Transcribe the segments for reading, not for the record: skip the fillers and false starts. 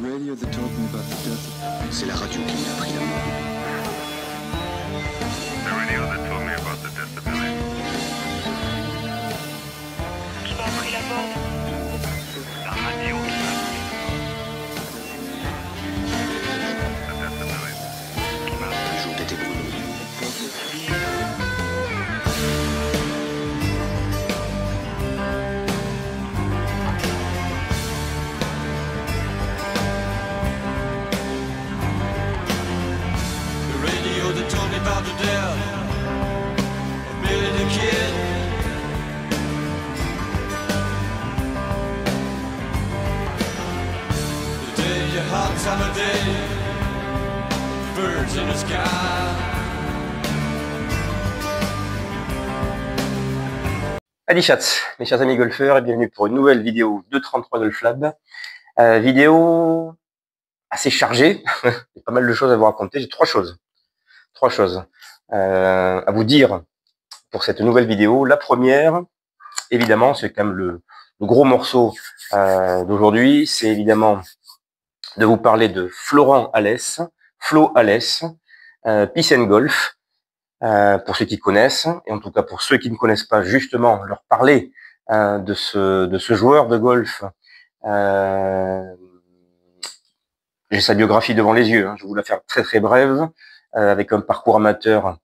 C'est la radio qui m'a appris l'amour. Qui m'a appris la mort. La radio qui m'a appris. Un jour d'été brûlant. That told me about the death of Billy the Kid. The day, a hot summer day, birds in the sky. Adi Chatz, mes chers amis golfeurs, et bienvenue pour une nouvelle vidéo de 33 Golf Lab. Vidéo assez chargée, il y a pas mal de choses à vous raconter, j'ai trois choses à vous dire pour cette nouvelle vidéo. La première, évidemment, c'est quand même le gros morceau d'aujourd'hui, c'est évidemment de vous parler de Florent Alès, Flo Alès, Peace and Golf, pour ceux qui connaissent, et en tout cas pour ceux qui ne connaissent pas, justement, leur parler de ce joueur de golf. J'ai sa biographie devant les yeux, hein, je vais vous la faire très très brève, avec un parcours amateur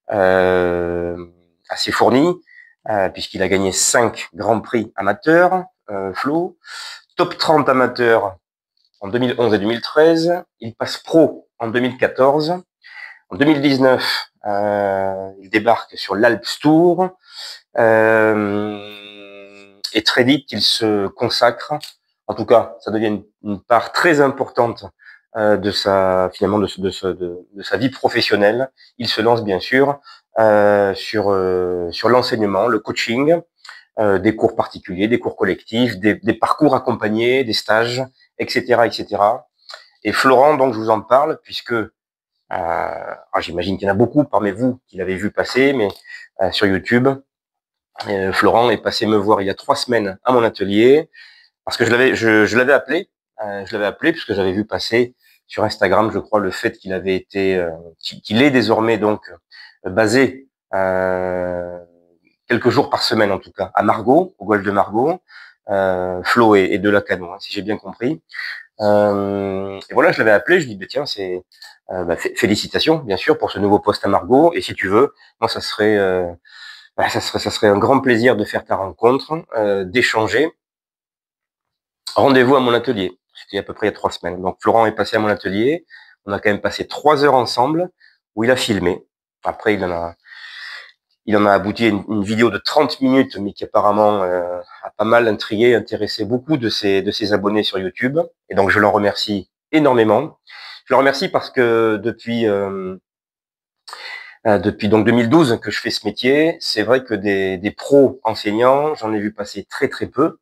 assez fourni, puisqu'il a gagné 5 grands prix amateurs, Flo, top 30 amateurs en 2011 et 2013, il passe pro en 2014, en 2019, il débarque sur l'Alps Tour, et très vite il se consacre, en tout cas ça devient une part très importante de sa vie professionnelle. Il se lance bien sûr sur l'enseignement, le coaching, des cours particuliers, des cours collectifs, des parcours accompagnés, des stages, etc., etc. Et Florent, donc je vous en parle puisque j'imagine qu'il y en a beaucoup parmi vous qui l'avez vu passer, mais sur YouTube, Florent est passé me voir il y a 3 semaines à mon atelier parce que je l'avais appelé. Je l'avais appelé puisque j'avais vu passer sur Instagram, je crois, le fait qu'il avait été, qu'il est désormais donc basé quelques jours par semaine en tout cas à Margaux, au golf de Margaux, Flo et de la Cano, hein, si j'ai bien compris. Et voilà, je l'avais appelé, je lui dis tiens, c'est félicitations bien sûr pour ce nouveau poste à Margaux, et si tu veux, moi ça serait un grand plaisir de faire ta rencontre, d'échanger. Rendez-vous à mon atelier. C'était à peu près il y a 3 semaines. Donc Florent est passé à mon atelier. On a quand même passé 3 heures ensemble où il a filmé. Après, il en a abouti à une vidéo de 30 minutes, mais qui apparemment a pas mal intrigué, intéressé beaucoup de ses abonnés sur YouTube. Et donc je l'en remercie énormément. Je le remercie parce que depuis donc 2012 que je fais ce métier, c'est vrai que des pros enseignants, j'en ai vu passer très très peu.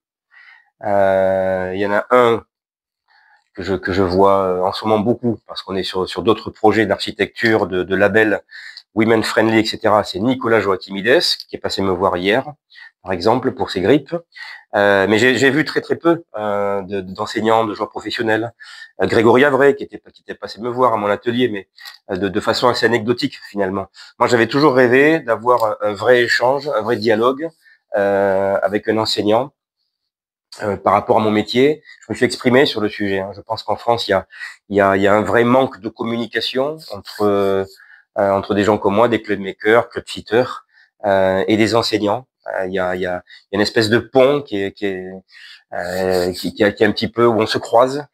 Il y en a un que je vois en ce moment beaucoup, parce qu'on est sur d'autres projets d'architecture, de labels women friendly, etc. C'est Nicolas Joachimides, qui est passé me voir hier, par exemple, pour ses grippes. Mais j'ai vu très très peu d'enseignants, de joueurs professionnels. Grégory Avray, qui était passé me voir à mon atelier, mais de façon assez anecdotique, finalement. Moi, j'avais toujours rêvé d'avoir un vrai échange, un vrai dialogue avec un enseignant, par rapport à mon métier. Je me suis exprimé sur le sujet, hein. Je pense qu'en France, il y a un vrai manque de communication entre des gens comme moi, des clubmakers, clubfitters, et des enseignants. Il y a une espèce de pont qui est un petit peu où on se croise,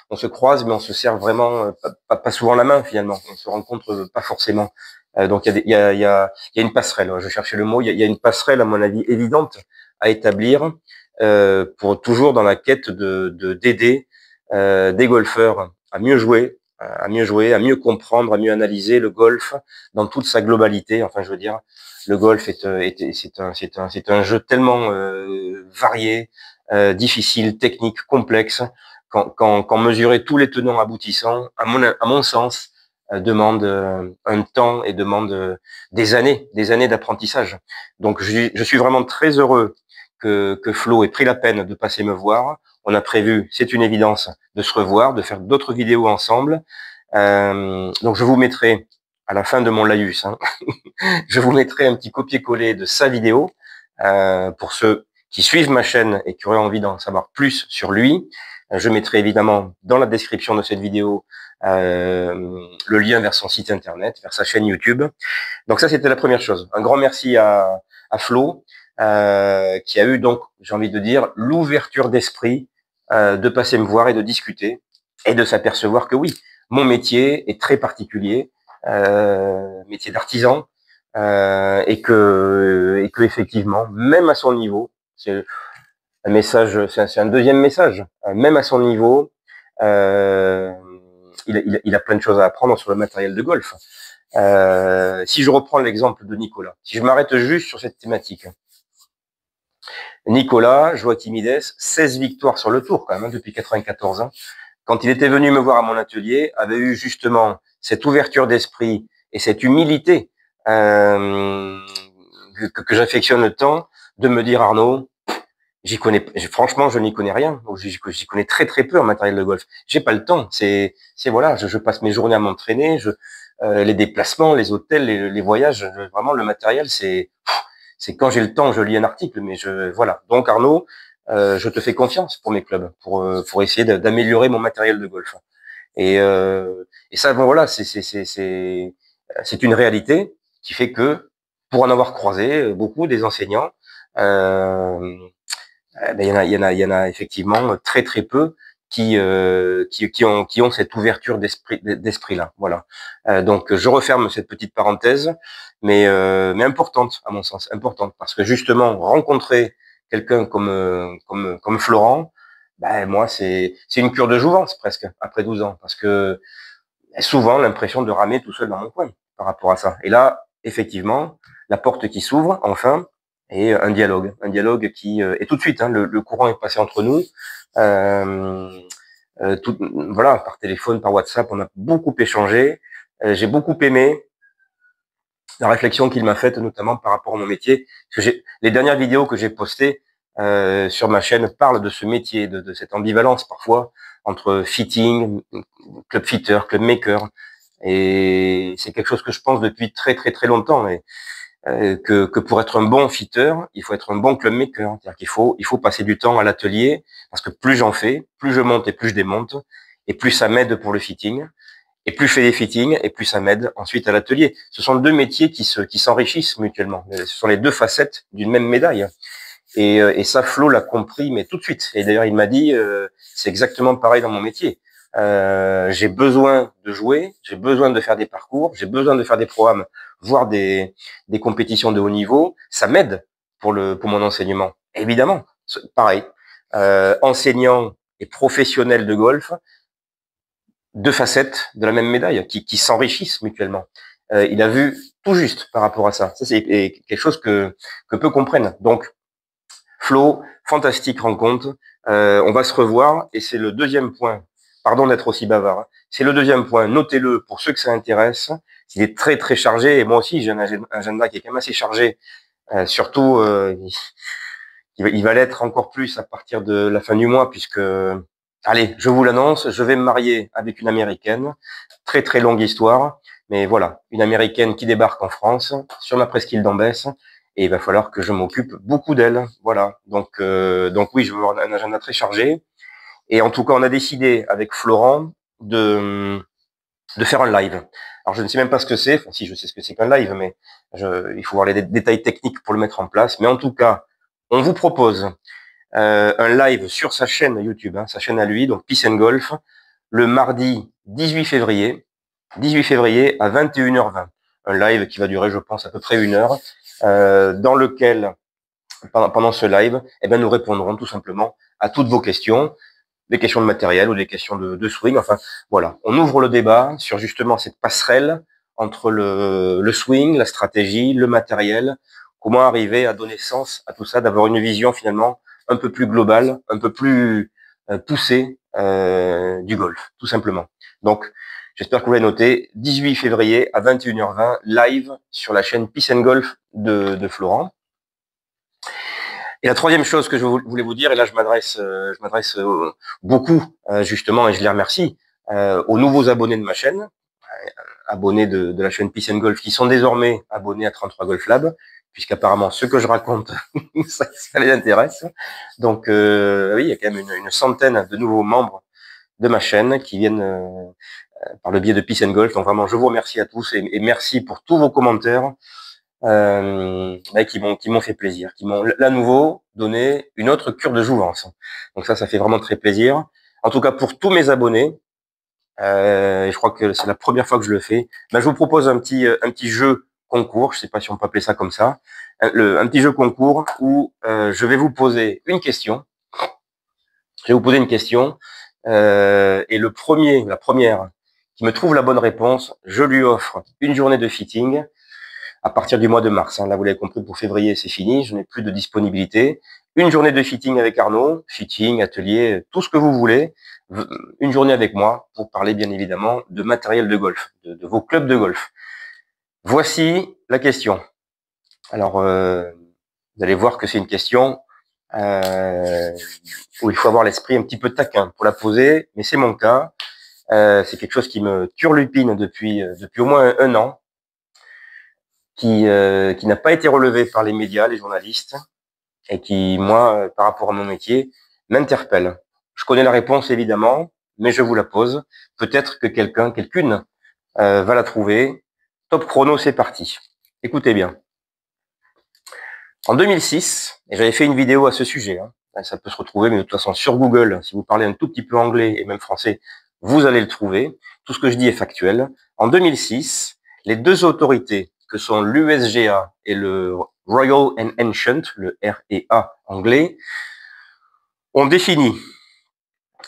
mais on se serre vraiment pas souvent la main finalement. On se rencontre pas forcément. Donc il y a une passerelle. Je cherchais le mot. Il y a une passerelle à mon avis évidente à établir. Pour toujours dans la quête d'aider des golfeurs à mieux jouer, à mieux comprendre, à mieux analyser le golf dans toute sa globalité. Enfin, je veux dire, le golf c'est un jeu tellement varié, difficile, technique, complexe, quand mesurer tous les tenants aboutissants, à mon sens, demande un temps et demande des années d'apprentissage. Donc, je suis vraiment très heureux que Flo ait pris la peine de passer me voir. On a prévu, c'est une évidence, de se revoir, de faire d'autres vidéos ensemble. Donc je vous mettrai, à la fin de mon laïus, hein, je vous mettrai un petit copier-coller de sa vidéo pour ceux qui suivent ma chaîne et qui auraient envie d'en savoir plus sur lui. Je mettrai évidemment dans la description de cette vidéo le lien vers son site internet, vers sa chaîne YouTube. Donc ça, c'était la première chose. Un grand merci à Flo, qui a eu donc, j'ai envie de dire, l'ouverture d'esprit de passer me voir et de discuter et de s'apercevoir que oui, mon métier est très particulier, métier d'artisan, et que effectivement, même à son niveau, c'est un message, c'est un deuxième message, même à son niveau, il a plein de choses à apprendre sur le matériel de golf. Si je reprends l'exemple de Nicolas, si je m'arrête juste sur cette thématique, Nicolas, Joachimides, 16 victoires sur le tour quand même, hein, depuis 94 ans. Quand il était venu me voir à mon atelier, avait eu justement cette ouverture d'esprit et cette humilité que j'affectionne tant, de me dire Arnaud, franchement, je n'y connais rien. J'y connais très très peu en matériel de golf. J'ai pas le temps. C'est voilà, je passe mes journées à m'entraîner. Les déplacements, les hôtels, les voyages, vraiment le matériel, c'est quand j'ai le temps, je lis un article, mais voilà. Donc Arnaud, je te fais confiance pour mes clubs, pour essayer d'améliorer mon matériel de golf. Et ça, bon voilà, c'est une réalité qui fait que, pour en avoir croisé beaucoup des enseignants, il y en a effectivement très très peu qui ont cette ouverture d'esprit là. Voilà. Donc je referme cette petite parenthèse, mais importante à mon sens, importante parce que justement rencontrer quelqu'un comme Florent, moi c'est une cure de jouvence presque après 12 ans, parce que souvent l'impression de ramer tout seul dans mon coin par rapport à ça. Et là, effectivement, la porte qui s'ouvre enfin, et un dialogue qui et tout de suite, hein, le courant est passé entre nous. Voilà, par téléphone, par WhatsApp, on a beaucoup échangé. J'ai beaucoup aimé la réflexion qu'il m'a faite, notamment par rapport à mon métier. Parce que les dernières vidéos que j'ai postées sur ma chaîne parlent de ce métier, de cette ambivalence parfois entre fitting, club fitter, club maker. Et c'est quelque chose que je pense depuis très très très longtemps. Et que pour être un bon fitter, il faut être un bon club maker. C'est-à-dire il faut passer du temps à l'atelier, parce que plus j'en fais, plus je monte et plus je démonte, et plus ça m'aide pour le fitting, et plus je fais des fittings, et plus ça m'aide ensuite à l'atelier. Ce sont deux métiers qui s'enrichissent mutuellement. Ce sont les deux facettes d'une même médaille. Et ça, Flo l'a compris, mais tout de suite. Et d'ailleurs, il m'a dit, c'est exactement pareil dans mon métier. J'ai besoin de jouer, j'ai besoin de faire des parcours, j'ai besoin de faire des programmes, voire des compétitions de haut niveau. Ça m'aide pour mon enseignement. Évidemment, pareil. Enseignant et professionnel de golf, deux facettes de la même médaille qui s'enrichissent mutuellement. Il a vu tout juste par rapport à ça. Ça, c'est quelque chose que peu comprennent. Donc, Flo, fantastique rencontre. On va se revoir, et c'est le deuxième point. Pardon d'être aussi bavard. Hein. C'est le deuxième point. Notez-le pour ceux que ça intéresse. Il est très très chargé, et moi aussi j'ai un agenda qui est quand même assez chargé. Surtout, il va l'être encore plus à partir de la fin du mois, puisque, allez, je vous l'annonce, je vais me marier avec une Américaine. Très très longue histoire, mais voilà, une Américaine qui débarque en France sur ma presqu'île d'Ambès. Et il va falloir que je m'occupe beaucoup d'elle. Voilà. Donc oui, je vais avoir un agenda très chargé. Et en tout cas, on a décidé avec Florent de faire un live. Alors, je ne sais même pas ce que c'est. Enfin, si, je sais ce que c'est qu'un live, mais il faut voir les détails techniques pour le mettre en place. Mais en tout cas, on vous propose un live sur sa chaîne YouTube, hein, sa chaîne à lui, donc Peace and Golf, le mardi 18 février à 21h20. Un live qui va durer, je pense, à peu près 1 heure. Dans lequel, pendant ce live, nous répondrons tout simplement à toutes vos questions, des questions de matériel ou des questions de swing. Enfin, voilà, on ouvre le débat sur justement cette passerelle entre le swing, la stratégie, le matériel, comment arriver à donner sens à tout ça, d'avoir une vision finalement un peu plus globale, un peu plus poussée du golf, tout simplement. Donc, j'espère que vous l'avez noté, 18 février à 21h20, live sur la chaîne Peace and Golf de Florent. Et la troisième chose que je voulais vous dire, et là je m'adresse beaucoup justement, et je les remercie, aux nouveaux abonnés de ma chaîne, abonnés de la chaîne Peace and Golf, qui sont désormais abonnés à 33 Golf Lab, puisqu'apparemment ce que je raconte, ça les intéresse. Donc oui, il y a quand même une centaine de nouveaux membres de ma chaîne qui viennent par le biais de Peace and Golf. Donc vraiment, je vous remercie à tous et merci pour tous vos commentaires qui m'ont fait plaisir, qui m'ont à nouveau donné une autre cure de jouvence. Donc ça fait vraiment très plaisir. En tout cas, pour tous mes abonnés, je crois que c'est la première fois que je le fais, je vous propose un petit jeu concours, je sais pas si on peut appeler ça comme ça, un petit jeu concours où je vais vous poser une question. Je vais vous poser une question et la première qui me trouve la bonne réponse, je lui offre une journée de fitting à partir du mois de mars. Là, vous l'avez compris, pour février, c'est fini, je n'ai plus de disponibilité. Une journée de fitting avec Arnaud, fitting, atelier, tout ce que vous voulez. Une journée avec moi pour parler bien évidemment de matériel de golf, de vos clubs de golf. Voici la question. Alors, vous allez voir que c'est une question où il faut avoir l'esprit un petit peu taquin pour la poser, mais c'est mon cas. C'est quelque chose qui me turlupine depuis au moins un an, qui n'a pas été relevé par les médias, les journalistes, et qui, moi, par rapport à mon métier, m'interpelle. Je connais la réponse, évidemment, mais je vous la pose. Peut-être que quelqu'une va la trouver. Top chrono, c'est parti. Écoutez bien. En 2006, et j'avais fait une vidéo à ce sujet, ça peut se retrouver, mais de toute façon, sur Google, si vous parlez un tout petit peu anglais et même français, vous allez le trouver. Tout ce que je dis est factuel. En 2006, les deux autorités que sont l'USGA et le Royal and Ancient, le REA anglais, ont défini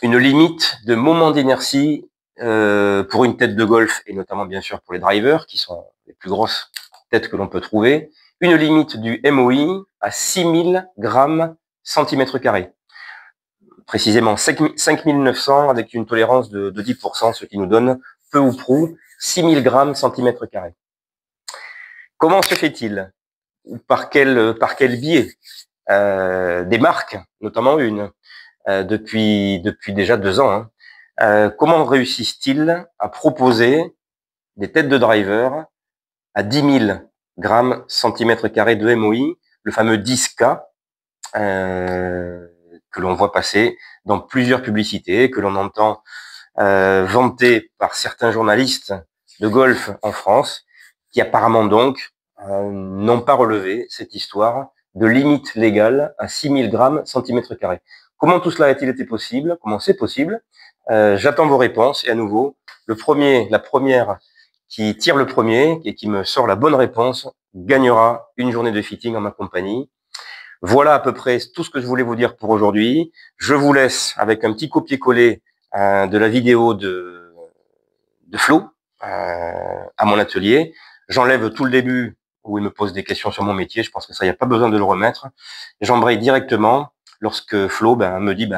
une limite de moment d'inertie pour une tête de golf, et notamment bien sûr pour les drivers, qui sont les plus grosses têtes que l'on peut trouver, une limite du MOI à 6000 grammes centimètre carré. Précisément 5900 avec une tolérance de 10%, ce qui nous donne peu ou prou 6000 grammes centimètre carré. Comment se fait-il? Par quel biais? Des marques, notamment une, depuis déjà 2 ans. Comment réussissent-ils à proposer des têtes de driver à 10 000 grammes centimètre carré de MOI, le fameux 10K, que l'on voit passer dans plusieurs publicités, que l'on entend vanter par certains journalistes de golf en France, qui apparemment donc n'ont pas relevé cette histoire de limite légale à 6000 grammes centimètre carré. Comment tout cela a-t-il été possible? Comment c'est possible? J'attends vos réponses et à nouveau, la première qui tire le premier et qui me sort la bonne réponse gagnera une journée de fitting en ma compagnie. Voilà à peu près tout ce que je voulais vous dire pour aujourd'hui. Je vous laisse avec un petit copier-coller de la vidéo de Flo à mon atelier. J'enlève tout le début où il me pose des questions sur mon métier. Je pense que ça, il n'y a pas besoin de le remettre. J'embraye directement lorsque Flo me dit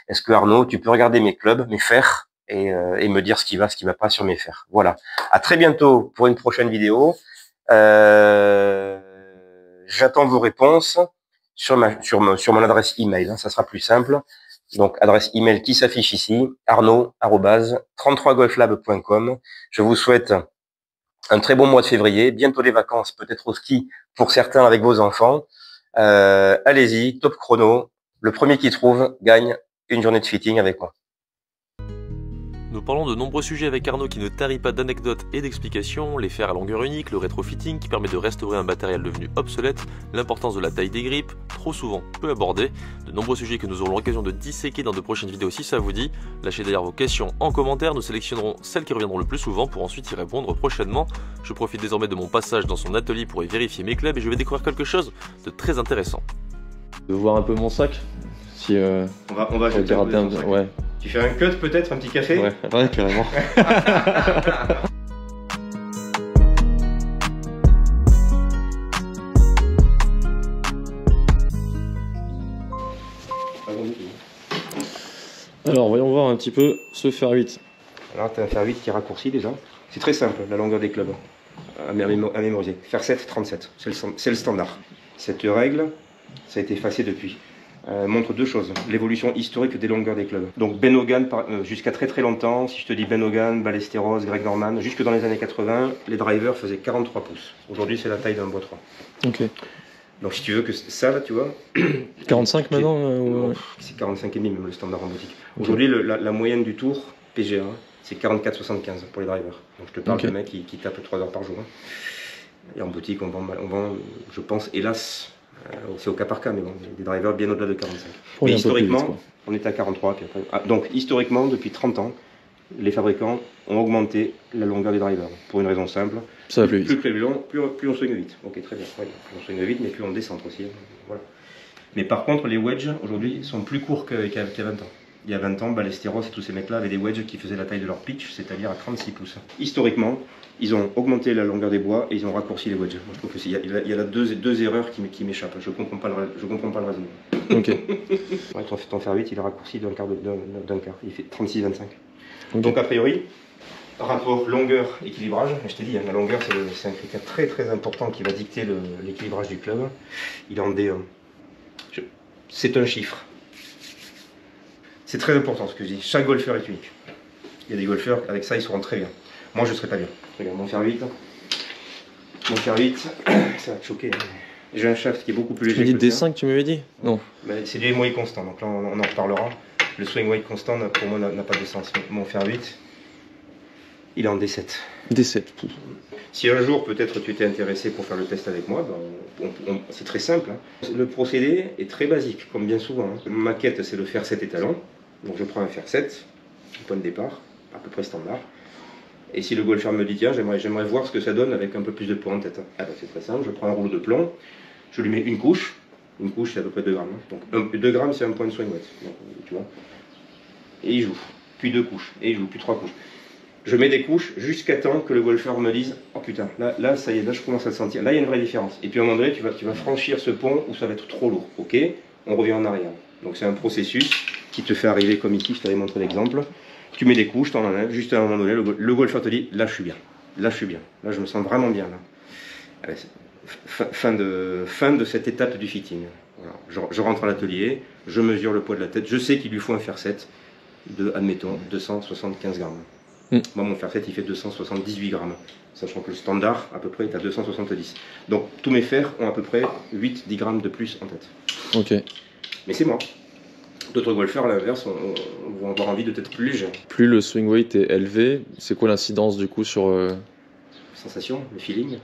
est-ce que Arnaud, tu peux regarder mes clubs, mes fers et me dire ce qui va pas sur mes fers. Voilà. À très bientôt pour une prochaine vidéo. J'attends vos réponses sur mon adresse email. Ça sera plus simple. Donc, adresse email qui s'affiche ici, arnaud@33golflab.com. Je vous souhaite un très bon mois de février, bientôt les vacances, peut-être au ski pour certains avec vos enfants. Allez-y, top chrono. Le premier qui trouve gagne une journée de fitting avec moi. Nous parlons de nombreux sujets avec Arnaud qui ne tarit pas d'anecdotes et d'explications, les fers à longueur unique, le rétrofitting qui permet de restaurer un matériel devenu obsolète, l'importance de la taille des grippes, trop souvent peu abordé, de nombreux sujets que nous aurons l'occasion de disséquer dans de prochaines vidéos si ça vous dit. Lâchez d'ailleurs vos questions en commentaire, nous sélectionnerons celles qui reviendront le plus souvent pour ensuite y répondre prochainement. Je profite désormais de mon passage dans son atelier pour y vérifier mes clubs et je vais découvrir quelque chose de très intéressant. De voir un peu mon sac, si on va jeter ouais. Tu fais un cut peut-être, un petit café? Ouais, carrément. Alors, voyons voir un petit peu ce fer 8. Alors, tu as un fer 8 qui est raccourci déjà. C'est très simple, la longueur des clubs à mémoriser. Fer 7, 37, c'est le standard. Cette règle Ça a été effacé depuis. Montre deux choses. L'évolution historique des longueurs des clubs. Donc Ben Hogan, jusqu'à très très longtemps, si je te dis Ben Hogan, Ballesteros, Greg Norman, jusque dans les années 80, les drivers faisaient 43 pouces. Aujourd'hui, c'est la taille d'un bois 3. Ok. Donc si tu veux que ça, là, tu vois... 45 maintenant C'est 45,5 même le standard en boutique. Aujourd'hui, la moyenne du tour, PGA, c'est 44,75 pour les drivers. Donc je te parle de mecs qui tapent 3 heures par jour. Et en boutique, on vend je pense, hélas... c'est au cas par cas, mais bon, des drivers bien au-delà de 45. Mais historiquement, on est à 43. Puis après... donc, historiquement, depuis 30 ans, les fabricants ont augmenté la longueur des drivers. Pour une raison simple. Ça va plus vite. Plus long, plus on swing vite. Ok, très bien. Ouais, plus on swing vite, mais plus on descend aussi. Voilà. Mais par contre, les wedges, aujourd'hui, sont plus courts qu'il y a 20 ans. Il y a 20 ans, Ballesteros et tous ces mecs-là avaient des wedges qui faisaient la taille de leur pitch, c'est-à-dire à 36 pouces. Historiquement, ils ont augmenté la longueur des bois et ils ont raccourci les wedges. Moi, je trouve qu'il y a là deux erreurs qui m'échappent. Je ne comprends pas le raisonnement. Ok. Ouais, ton fer 8, il est raccourci d'un quart. Il fait 36,25. Okay. Donc, a priori, rapport longueur-équilibrage, je t'ai dit, la longueur, c'est un critère très très important qui va dicter l'équilibrage du club. Il en est. C'est un chiffre. C'est très important ce que je dis. Chaque golfeur est unique. Il y a des golfeurs, avec ça, ils seront très bien. Moi, je ne serai pas bien. Regarde, mon fer 8. Mon fer 8, ça va te choquer. J'ai un shaft qui est beaucoup plus léger. Tu m'as dit D5, tu m'avais dit? Non. C'est du aim weight constant, donc là, on en reparlera. Le swing weight constant, pour moi, n'a pas de sens. Mon fer 8, il est en D7. D7. Si un jour, peut-être, tu t'es intéressé pour faire le test avec moi, c'est très simple. Hein. Le procédé est très basique, comme bien souvent. Hein. Ma quête, c'est le fer 7 étalon. Donc, je prends un fer 7, point de départ, à peu près standard. Et si le golfeur me dit, tiens, j'aimerais voir ce que ça donne avec un peu plus de poids en tête. Ah ben, c'est très simple, je prends un rouleau de plomb, je lui mets une couche c'est à peu près 2 grammes. Hein. Donc 2 grammes c'est un point de swing weight. Donc, tu vois. Et il joue, puis 2 couches, et il joue, puis 3 couches. Je mets des couches jusqu'à temps que le golfeur me dise, oh putain, là ça y est, là je commence à le sentir, là il y a une vraie différence. Et puis à un moment donné, tu vas franchir ce pont où ça va être trop lourd, ok? On revient en arrière. Donc c'est un processus qui te fait arriver comme ici, je t'avais montré l'exemple. Tu mets des couches, t'en enlèves, juste à un moment donné, le golfeur te dit, là je suis bien, là je me sens vraiment bien. Là. Allez, fin de cette étape du fitting. Voilà. Je rentre à l'atelier, je mesure le poids de la tête, je sais qu'il lui faut un fer 7 de, admettons, 275 grammes. Moi mon fer 7 il fait 278 grammes, sachant que le standard à peu près est à 270. Donc tous mes fers ont à peu près 8-10 grammes de plus en tête. Ok. Mais c'est moi. D'autres golfeurs, à l'inverse, vont avoir envie de être plus léger. Plus le swing weight est élevé, c'est quoi l'incidence du coup sur... Sensation, le feeling,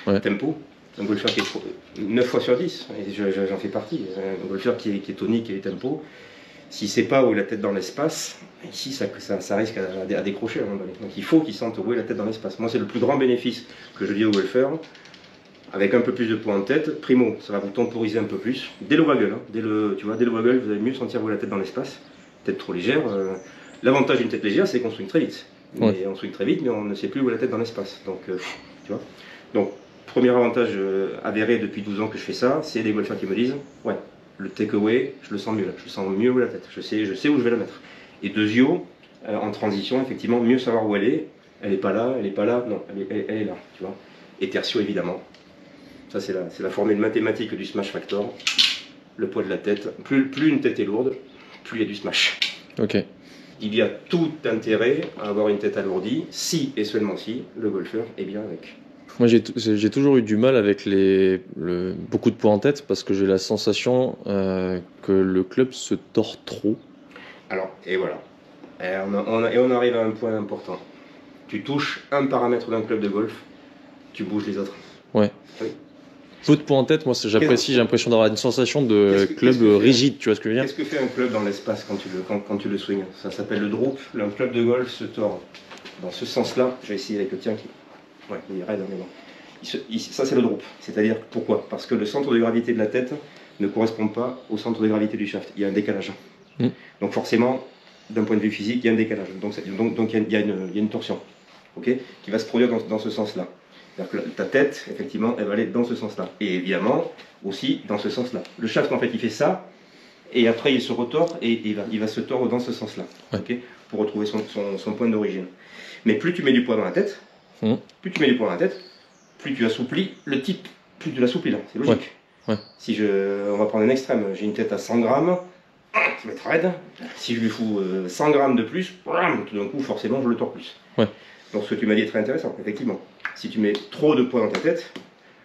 le tempo. Un golfeur qui est 9 fois sur 10, et j'en fais partie. Un golfeur qui est tonique et tempo, s'il ne sait pas où est la tête dans l'espace, ici ça risque à décrocher à un moment donné. Donc il faut qu'il sente où est la tête dans l'espace. Moi c'est le plus grand bénéfice que je dis aux golfeurs. Avec un peu plus de poids en tête, primo, ça va vous temporiser un peu plus. Dès le waggle, hein, dès le waggle, vous allez mieux sentir où est la tête dans l'espace. Tête trop légère. L'avantage d'une tête légère, c'est qu'on swing très vite. Mais on swing très vite, mais on ne sait plus où est la tête dans l'espace. Donc, tu vois. Donc, premier avantage avéré depuis 12 ans que je fais ça, c'est des golfeurs qui me disent, ouais, le takeaway, je le sens mieux là. Je sens mieux où est la tête. Je sais où je vais la mettre. Et deuxio, en transition, effectivement, mieux savoir où elle est. Elle n'est pas là, non, elle est là, tu vois. Et tertio, évidemment. Ça, c'est la formule mathématique du smash factor. Le poids de la tête. Plus une tête est lourde, plus il y a du smash. Ok. Il y a tout intérêt à avoir une tête alourdie, si et seulement si le golfeur est bien avec. Moi, j'ai toujours eu du mal avec beaucoup de poids en tête parce que j'ai la sensation que le club se tord trop. Alors, et voilà. Et on arrive à un point important. Tu touches un paramètre d'un club de golf, tu bouges les autres. Ouais. Oui. Peu de points en tête, moi j'apprécie, j'ai l'impression d'avoir une sensation de club rigide, tu vois ce que je veux dire? Qu'est-ce que fait un club dans l'espace quand tu le swings? Ça s'appelle le droop. Un club de golf se tord dans ce sens-là. Je vais essayer avec le tien qui... Ouais, il est raide, mais bon. Ça c'est le droop. C'est-à-dire, pourquoi? Parce que le centre de gravité de la tête ne correspond pas au centre de gravité du shaft. Il y a un décalage. Donc forcément, d'un point de vue physique, il y a un décalage. Donc il y a une torsion, okay, qui va se produire dans ce sens-là. C'est-à-dire que ta tête, effectivement, elle va aller dans ce sens-là. Et évidemment, aussi dans ce sens-là. Le shaft, en fait, il fait ça, et après, il se retord, et il va se tordre dans ce sens-là, okay, pour retrouver son point d'origine. Mais plus tu mets du poids dans la tête, plus tu assouplis le type, plus tu l'assouplis là, c'est logique. Ouais. On va prendre un extrême, j'ai une tête à 100 grammes, qui va être raide. Si je lui fous 100 grammes de plus, tout d'un coup, forcément, je le tords plus. Ouais. Donc ce que tu m'as dit est très intéressant, effectivement. Si tu mets trop de poids dans ta tête,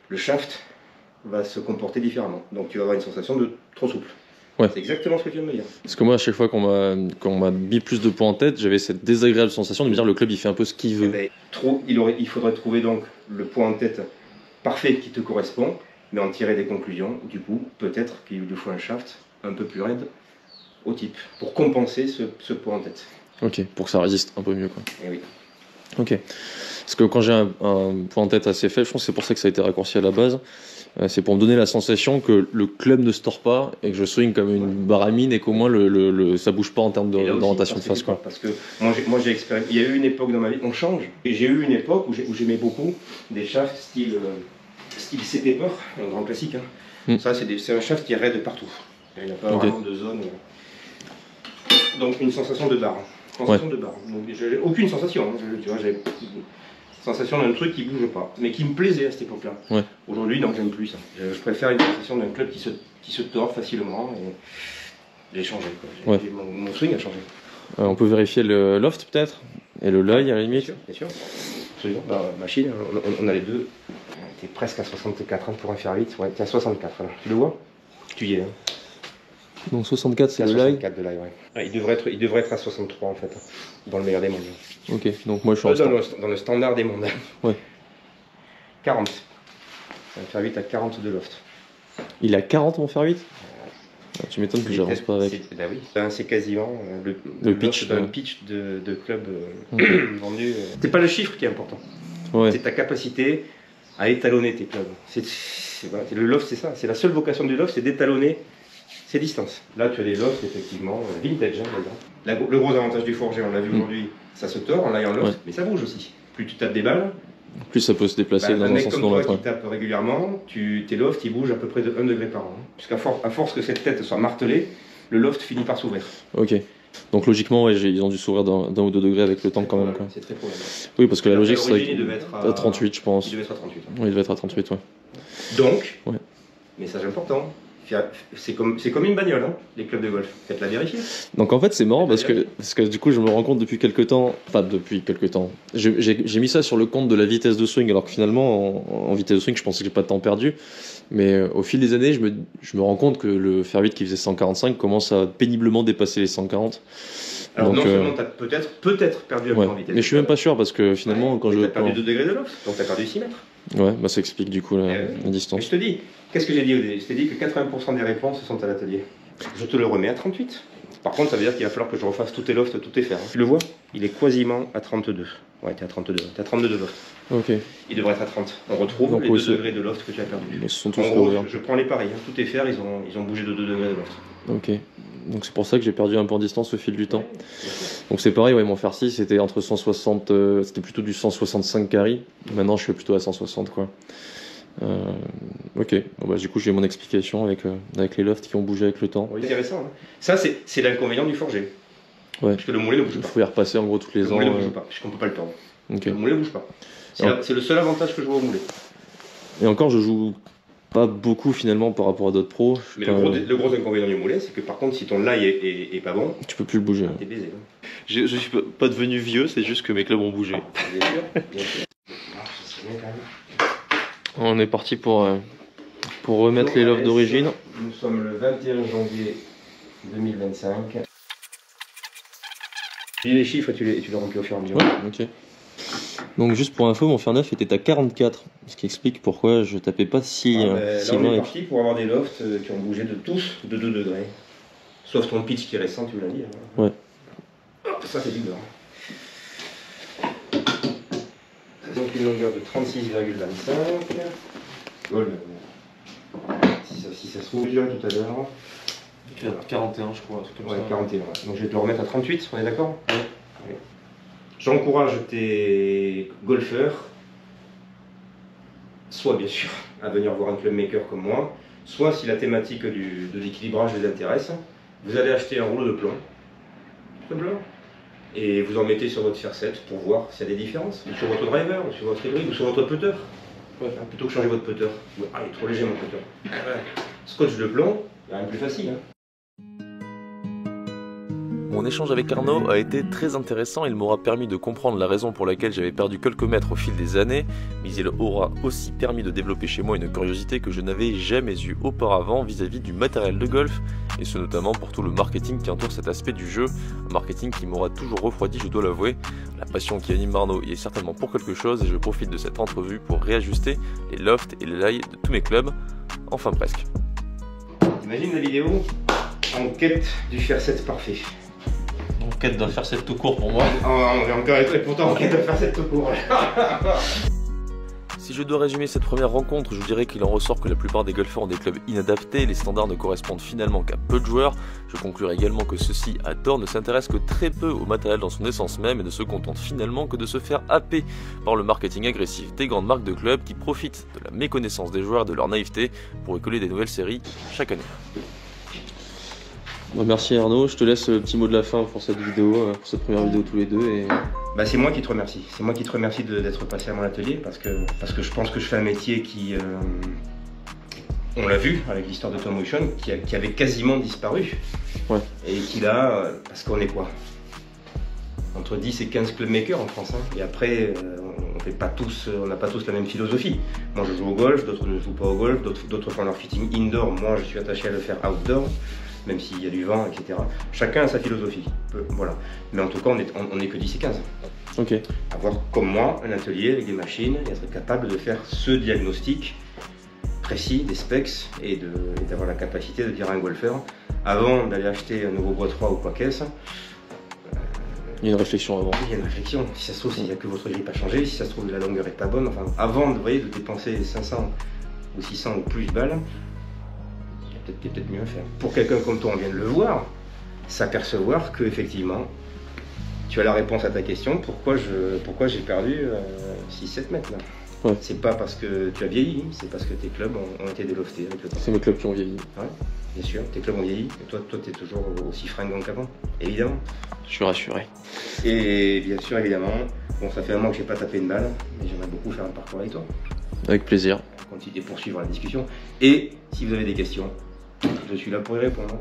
le shaft va se comporter différemment. Donc tu vas avoir une sensation de trop souple. Ouais. C'est exactement ce que tu viens de me dire. Parce que moi, à chaque fois qu'on m'a mis plus de poids en tête, j'avais cette désagréable sensation de me dire le club il fait un peu ce qu'il veut. Eh ben, il faudrait trouver donc le poids en tête parfait qui te correspond, mais en tirer des conclusions. Du coup, peut-être qu'il lui faut un shaft un peu plus raide au type, pour compenser ce poids en tête. Ok, pour que ça résiste un peu mieux, quoi. Et oui. Ok. Parce que quand j'ai un poids en tête assez faible, je pense que c'est pour ça que ça a été raccourci à la base. C'est pour me donner la sensation que le club ne se tord pas et que je swing comme une baramine et qu'au moins ça bouge pas en termes d'orientation de face, quoi. Parce que moi j'ai expérimenté. Il y a eu une époque dans ma vie, on change. Et j'ai eu une époque où j'aimais beaucoup des shafts style C-Paper, un grand classique. Hein. Ça, c'est un shaft qui est raide partout. Il n'y a pas vraiment de zone. Donc une sensation de barre. Sensation de barre. Donc j'ai aucune sensation. Tu vois, j'ai sensation d'un truc qui bouge pas, mais qui me plaisait à cette époque-là. Ouais. Aujourd'hui, donc j'aime plus ça. Je préfère une sensation d'un club qui se tord facilement et j'ai changé. Quoi. Ouais. Mon swing a changé. On peut vérifier le loft peut-être et le lie à la limite. Bien sûr. Absolument. Machine, on a les deux. T'es presque à 64 pour un fer 8. Ouais, t'es à 64 là. Tu le vois? Tu y es. Hein. Donc 64 c'est le lie. 64 de lie, ouais. Il devrait être à 63 en fait, dans le meilleur des mondes. Ok, donc moi je suis dans le standard des mondes. Ouais. 40. Un fer 8 à 40 de loft. Il a 40 mon fer 8 Tu m'étonnes que j'avance pas avec. Bah oui, c'est quasiment le pitch d'un pitch de club vendu. C'est pas le chiffre qui est important. Ouais. C'est ta capacité à étalonner tes clubs. Le loft, c'est ça. C'est la seule vocation du loft, c'est d'étalonner ses distances. Là, tu as des lofts, effectivement, vintage, hein, le gros avantage du forgé, on l'a vu aujourd'hui, ça se tord en layant loft, mais ça bouge aussi. Plus tu tapes des balles, plus ça peut se déplacer dans un sens ou dans l'autre. Un mec comme toi qui tape régulièrement, tes lofts, ils bougent à peu près de 1 degré par an. Puisqu'à force que cette tête soit martelée, le loft finit par s'ouvrir. Ok. Donc logiquement, ouais, ils ont dû s'ouvrir d'1 ou 2 degrés avec le temps quand même. C'est très probable. Oui, parce que la logique serait à 38, je pense. Il devait être à 38. Oui, il devait être à 38, ouais. Donc, message important. C'est comme une bagnole, hein, les clubs de golf. Faites-la vérifier. Donc en fait c'est marrant parce que du coup je me rends compte depuis quelques temps, j'ai mis ça sur le compte de la vitesse de swing alors que finalement en vitesse de swing je pensais que j'ai pas de temps perdu. Mais au fil des années je me rends compte que le fer 8 qui faisait 145 commence à péniblement dépasser les 140. Alors donc, non seulement tu as peut-être perdu un peu en vitesse. Mais je suis même pas sûr parce que finalement quand tu as perdu 2 degrés de loft, donc tu as perdu 6 mètres. Ouais, bah ça explique du coup la distance. Mais je te dis, qu'est-ce que j'ai dit au début? Je t'ai dit que 80% des réponses sont à l'atelier. Je te le remets à 38. Par contre, ça veut dire qu'il va falloir que je refasse tous tes lofts, tous tes fers. Tu le vois? Il est quasiment à 32. Ouais, t'es à 32. T'es à 32 de loft. Ok. Il devrait être à 30. On retrouve donc, les 2 degrés de loft que tu as perdu. Ils sont tous en gros, je prends les pareils. Hein. Tous tes fers, ils ont bougé de 2 degrés de loft. Ok. Donc c'est pour ça que j'ai perdu un peu en distance au fil du temps. Donc c'est pareil, ouais, mon fer 6 c'était entre 160, c'était plutôt du 165 carry. Maintenant je suis plutôt à 160 quoi. Ok, bon, bah, du coup j'ai mon explication avec les lofts qui ont bougé avec le temps. Oui, intéressant. Hein. Ça c'est l'inconvénient du forgé. Ouais. Parce que le moulet ne bouge pas. Il faut y repasser en gros tous les ans. Le moulet ne bouge pas, puisqu'on ne peut pas le tordre. Okay. Le moulet ne bouge pas. C'est le seul avantage que je vois au moulet. Et encore je joue pas beaucoup finalement par rapport à d'autres pros. Mais le gros inconvénient du moulet, c'est que par contre, si ton lie est pas bon, tu peux plus le bouger. T'es baisé. Hein. Je suis pas devenu vieux, c'est juste que mes clubs ont bougé. Bien sûr, bien sûr. On est parti pour remettre les lofts d'origine. Nous sommes le 21 janvier 2025. Tu lis les chiffres et tu les remplis au fur et à mesure. Ouais, ok. Donc juste pour info, mon fer 9 était à 44, ce qui explique pourquoi je tapais pas si loin. On est parti pour avoir des lofts qui ont bougé de tous de 2 degrés. Sauf ton pitch qui est récent, tu l'as dit. Hein. Ouais. Hop, ça c'est du beurre. Donc une longueur de 36,25. Gold. Si ça se trouve bien tout à l'heure. 41 je crois. Ouais, 41. Ouais. Donc je vais te le remettre à 38, on est d'accord? Ouais. Ouais. J'encourage tes golfeurs, soit bien sûr à venir voir un club maker comme moi, soit si la thématique de l'équilibrage les intéresse, vous allez acheter un rouleau de plomb, tout simplement, et vous en mettez sur votre fer 7 pour voir s'il y a des différences, ou sur votre driver, ou sur votre hybride, ou sur votre putter. Ouais, plutôt que changer votre putter. Ah, il est trop léger mon putter. Ouais. Scotch de plomb, il n'y a rien de plus facile. Hein. Mon échange avec Arnaud a été très intéressant, il m'aura permis de comprendre la raison pour laquelle j'avais perdu quelques mètres au fil des années, mais il aura aussi permis de développer chez moi une curiosité que je n'avais jamais eue auparavant vis-à-vis du matériel de golf, et ce notamment pour tout le marketing qui entoure cet aspect du jeu, un marketing qui m'aura toujours refroidi, je dois l'avouer. La passion qui anime Arnaud y est certainement pour quelque chose, et je profite de cette entrevue pour réajuster les lofts et les lies de tous mes clubs, enfin presque. Imagine la vidéo en quête du faire 7 parfait. En quête d'un faire 7 tout court pour moi. Et pourtant en quête de faire 7 tout court. Si je dois résumer cette première rencontre, je dirais qu'il en ressort que la plupart des golfeurs ont des clubs inadaptés, les standards ne correspondent finalement qu'à peu de joueurs. Je conclurai également que ceux-ci, à tort, ne s'intéressent que très peu au matériel dans son essence même et ne se contentent finalement que de se faire happer par le marketing agressif des grandes marques de clubs qui profitent de la méconnaissance des joueurs et de leur naïveté pour écoler des nouvelles séries chaque année. Bon, merci Arnaud, je te laisse le petit mot de la fin pour cette vidéo, pour cette première vidéo tous les deux. Et... Bah, c'est moi qui te remercie. C'est moi qui te remercie d'être passé à mon atelier parce que je pense que je fais un métier qui, on l'a vu avec l'histoire de Tom Motion, qui avait quasiment disparu. Ouais. Et qui là, parce qu'on est quoi? Entre 10 et 15 clubmakers en France. Hein. Et après, on n'a pas tous la même philosophie. Moi je joue au golf, d'autres ne jouent pas au golf, d'autres font leur fitting indoor. Moi je suis attaché à le faire outdoor. Même s'il y a du vent, etc. Chacun a sa philosophie. Voilà. Mais en tout cas, on est que 10 et 15. Ok. Avoir, comme moi, un atelier avec des machines et être capable de faire ce diagnostic précis des specs et d'avoir la capacité de dire à un golfeur, avant d'aller acheter un nouveau bois 3 ou quoi qu'est-ce, il y a une réflexion avant. Il y a une réflexion. Si ça se trouve, s'il n'y a que votre grip à changer, si ça se trouve, la longueur n'est pas bonne. Enfin, avant de dépenser 500 ou 600 ou plus balles, il y a peut-être mieux à faire. Pour quelqu'un comme toi, on vient de le voir, s'apercevoir que effectivement, tu as la réponse à ta question, pourquoi j'ai perdu 6-7 mètres là. Ouais. C'est pas parce que tu as vieilli, c'est parce que tes clubs ont été déloftés avec le temps. C'est mes clubs qui ont vieilli. Ouais, bien sûr, tes clubs ont vieilli, et toi tu es toujours aussi fringant qu'avant, évidemment. Je suis rassuré. Et bien sûr, évidemment, bon, ça fait un mois que j'ai pas tapé une balle, mais j'aimerais beaucoup faire un parcours avec toi. Avec plaisir. Continuer de poursuivre la discussion. Et si vous avez des questions, je suis là pour y répondre.